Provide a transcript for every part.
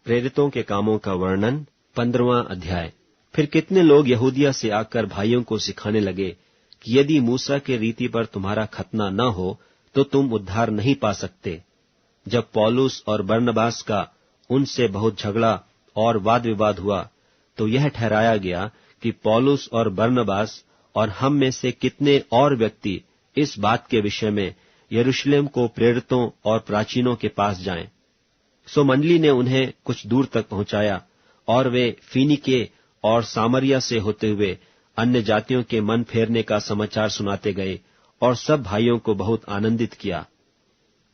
प्रेरितों के कामों का वर्णन 15वां अध्याय। फिर कितने लोग यहूदिया से आकर भाइयों को सिखाने लगे कि यदि मूसा के रीति पर तुम्हारा खतना न हो तो तुम उद्धार नहीं पा सकते। जब पौलुस और बरनबास का उनसे बहुत झगड़ा और वाद विवाद हुआ तो यह ठहराया गया कि पौलुस और बरनबास और हम में से कितने और व्यक्ति इस बात के विषय में यरूशलेम को प्रेरितों और प्राचीनों के पास जाएं। सो मंडली ने उन्हें कुछ दूर तक पहुंचाया और वे फीनीके और सामरिया से होते हुए अन्य जातियों के मन फेरने का समाचार सुनाते गए और सब भाइयों को बहुत आनंदित किया।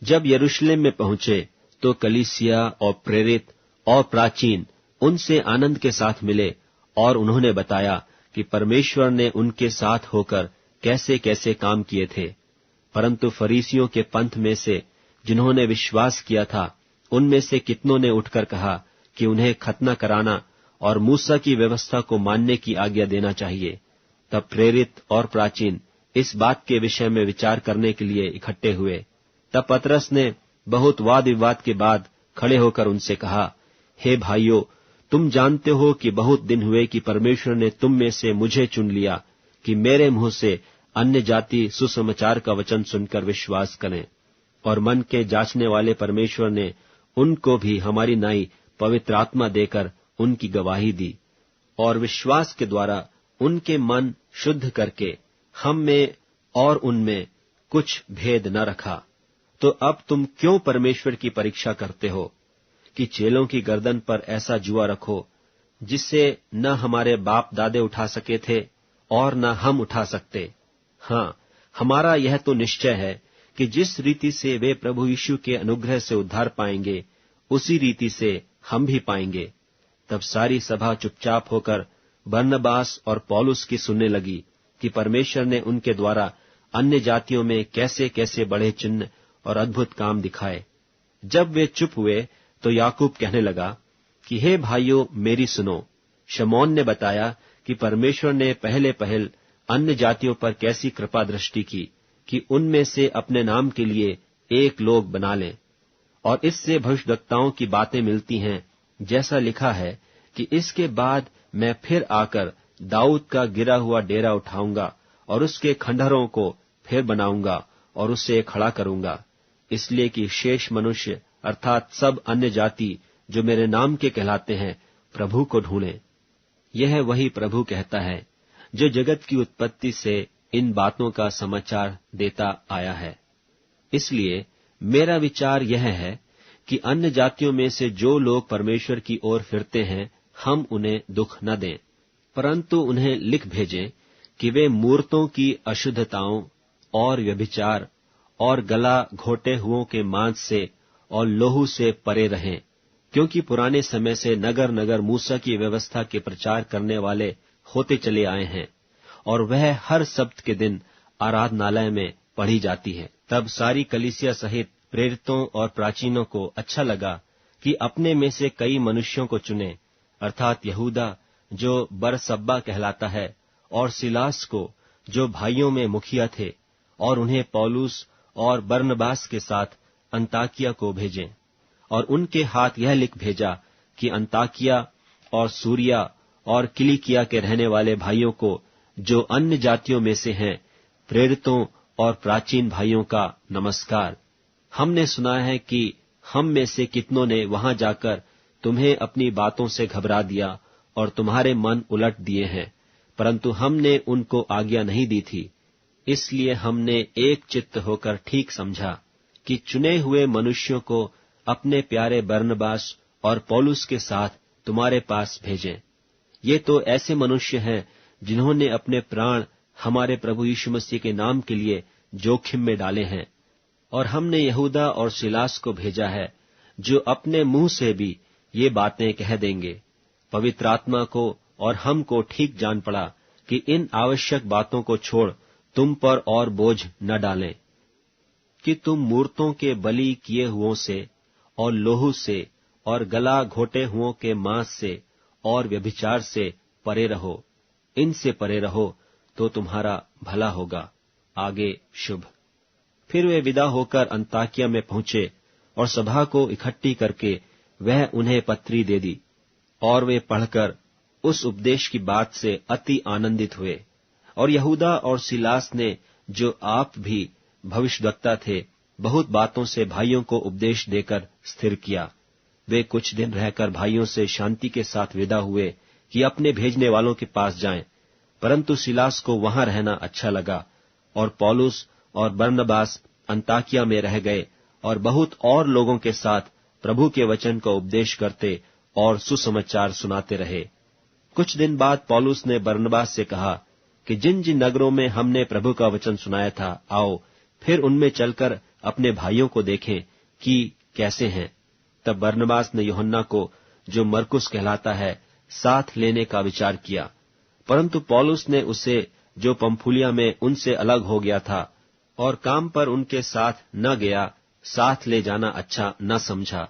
जब यरूशलेम में पहुंचे तो कलीसिया और प्रेरित और प्राचीन उनसे आनंद के साथ मिले और उन्होंने बताया कि परमेश्वर ने उनके साथ होकर कैसे कैसे काम किए थे। परंतु फरीसियों के पंथ में से जिन्होंने विश्वास किया था उनमें से कितनों ने उठकर कहा कि उन्हें खतना कराना और मूसा की व्यवस्था को मानने की आज्ञा देना चाहिए। तब प्रेरित और प्राचीन इस बात के विषय में विचार करने के लिए इकट्ठे हुए। तब पतरस ने बहुत वाद विवाद के बाद खड़े होकर उनसे कहा, हे भाइयों, तुम जानते हो कि बहुत दिन हुए कि परमेश्वर ने तुम में से मुझे चुन लिया कि मेरे मुंह से अन्य जाति सुसमाचार का वचन सुनकर विश्वास करें, और मन के जांचने वाले परमेश्वर ने उनको भी हमारी नाई पवित्र आत्मा देकर उनकी गवाही दी और विश्वास के द्वारा उनके मन शुद्ध करके हम में और उनमें कुछ भेद न रखा। तो अब तुम क्यों परमेश्वर की परीक्षा करते हो कि चेलों की गर्दन पर ऐसा जुआ रखो जिससे न हमारे बाप दादे उठा सके थे और न हम उठा सकते। हाँ, हमारा यह तो निश्चय है कि जिस रीति से वे प्रभु यीशु के अनुग्रह से उद्धार पाएंगे उसी रीति से हम भी पाएंगे। तब सारी सभा चुपचाप होकर बरनबास और पौलुस की सुनने लगी कि परमेश्वर ने उनके द्वारा अन्य जातियों में कैसे कैसे बड़े चिन्ह और अद्भुत काम दिखाए। जब वे चुप हुए तो याकूब कहने लगा कि हे भाइयों, मेरी सुनो। शमौन ने बताया कि परमेश्वर ने पहले पहल अन्य जातियों पर कैसी कृपा दृष्टि की कि उनमें से अपने नाम के लिए एक लोग बना लें। और इससे भविष्यद्वक्ताओं की बातें मिलती हैं, जैसा लिखा है कि इसके बाद मैं फिर आकर दाऊद का गिरा हुआ डेरा उठाऊंगा और उसके खंडहरों को फिर बनाऊंगा और उसे खड़ा करूंगा, इसलिए कि शेष मनुष्य अर्थात सब अन्य जाति जो मेरे नाम के कहलाते हैं प्रभु को ढूंढें। यह वही प्रभु कहता है जो जगत की उत्पत्ति से इन बातों का समाचार देता आया है। इसलिए मेरा विचार यह है कि अन्य जातियों में से जो लोग परमेश्वर की ओर फिरते हैं हम उन्हें दुख न दें, परंतु उन्हें लिख भेजें कि वे मूर्तों की अशुद्धताओं और व्यभिचार और गला घोटे हुओं के मांस से और लोहू से परे रहें, क्योंकि पुराने समय से नगर नगर मूसा की व्यवस्था के प्रचार करने वाले होते चले आए हैं और वह हर सब्त के दिन आराधनालय में पढ़ी जाती है। तब सारी कलीसिया सहित प्रेरितों और प्राचीनों को अच्छा लगा कि अपने में से कई मनुष्यों को चुने, अर्थात यहूदा जो बरसब्बा कहलाता है और सिलास को जो भाइयों में मुखिया थे, और उन्हें पौलुस और बरनबास के साथ अंताकिया को भेजें और उनके हाथ यह लिख भेजा कि अंताकिया और सूरिया और किलिकिया के रहने वाले भाइयों को जो अन्य जातियों में से हैं, प्रेरितों और प्राचीन भाइयों का नमस्कार। हमने सुना है कि हम में से कितनों ने वहां जाकर तुम्हें अपनी बातों से घबरा दिया और तुम्हारे मन उलट दिए हैं, परंतु हमने उनको आज्ञा नहीं दी थी। इसलिए हमने एक चित्त होकर ठीक समझा कि चुने हुए मनुष्यों को अपने प्यारे बरनबास और पौलुस के साथ तुम्हारे पास भेजें। ये तो ऐसे मनुष्य हैं जिन्होंने अपने प्राण हमारे प्रभु यीशु मसीह के नाम के लिए जोखिम में डाले हैं। और हमने यहूदा और सिलास को भेजा है जो अपने मुंह से भी ये बातें कह देंगे। पवित्र आत्मा को और हमको ठीक जान पड़ा कि इन आवश्यक बातों को छोड़ तुम पर और बोझ न डालें कि तुम मूर्तों के बलि किए हुओं से और लोहू से और गला घोटे हुओं के मांस से और व्यभिचार से परे रहो। इनसे परे रहो तो तुम्हारा भला होगा। आगे शुभ। फिर वे विदा होकर अंताकिया में पहुंचे और सभा को इकट्ठी करके वह उन्हें पत्री दे दी, और वे पढ़कर उस उपदेश की बात से अति आनंदित हुए। और यहूदा और सिलास ने, जो आप भी भविष्यद्वक्ता थे, बहुत बातों से भाइयों को उपदेश देकर स्थिर किया। वे कुछ दिन रहकर भाइयों से शांति के साथ विदा हुए कि अपने भेजने वालों के पास जाएं, परंतु सिलास को वहां रहना अच्छा लगा, और पौलुस और बरनबास अंताकिया में रह गए और बहुत और लोगों के साथ प्रभु के वचन का उपदेश करते और सुसमाचार सुनाते रहे। कुछ दिन बाद पौलुस ने बरनबास से कहा कि जिन जिन नगरों में हमने प्रभु का वचन सुनाया था, आओ फिर उनमें चलकर अपने भाइयों को देखें कि कैसे हैं। तब बरनबास ने यूहन्ना को, जो मरकुस कहलाता है, साथ लेने का विचार किया, परंतु पौलुस ने उसे, जो पंफूलिया में उनसे अलग हो गया था और काम पर उनके साथ न गया, साथ ले जाना अच्छा न समझा।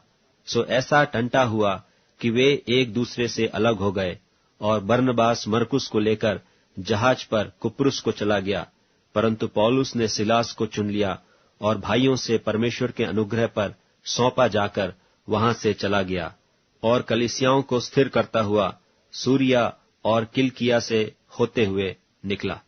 सो ऐसा टंटा हुआ कि वे एक दूसरे से अलग हो गए, और बरनबास मरकुस को लेकर जहाज पर कुप्रुस को चला गया, परंतु पौलुस ने सिलास को चुन लिया और भाइयों से परमेश्वर के अनुग्रह पर सौंपा जाकर वहां से चला गया, और कलीसियाओं को स्थिर करता हुआ सूरिया और किलकिया से होते हुए निकला।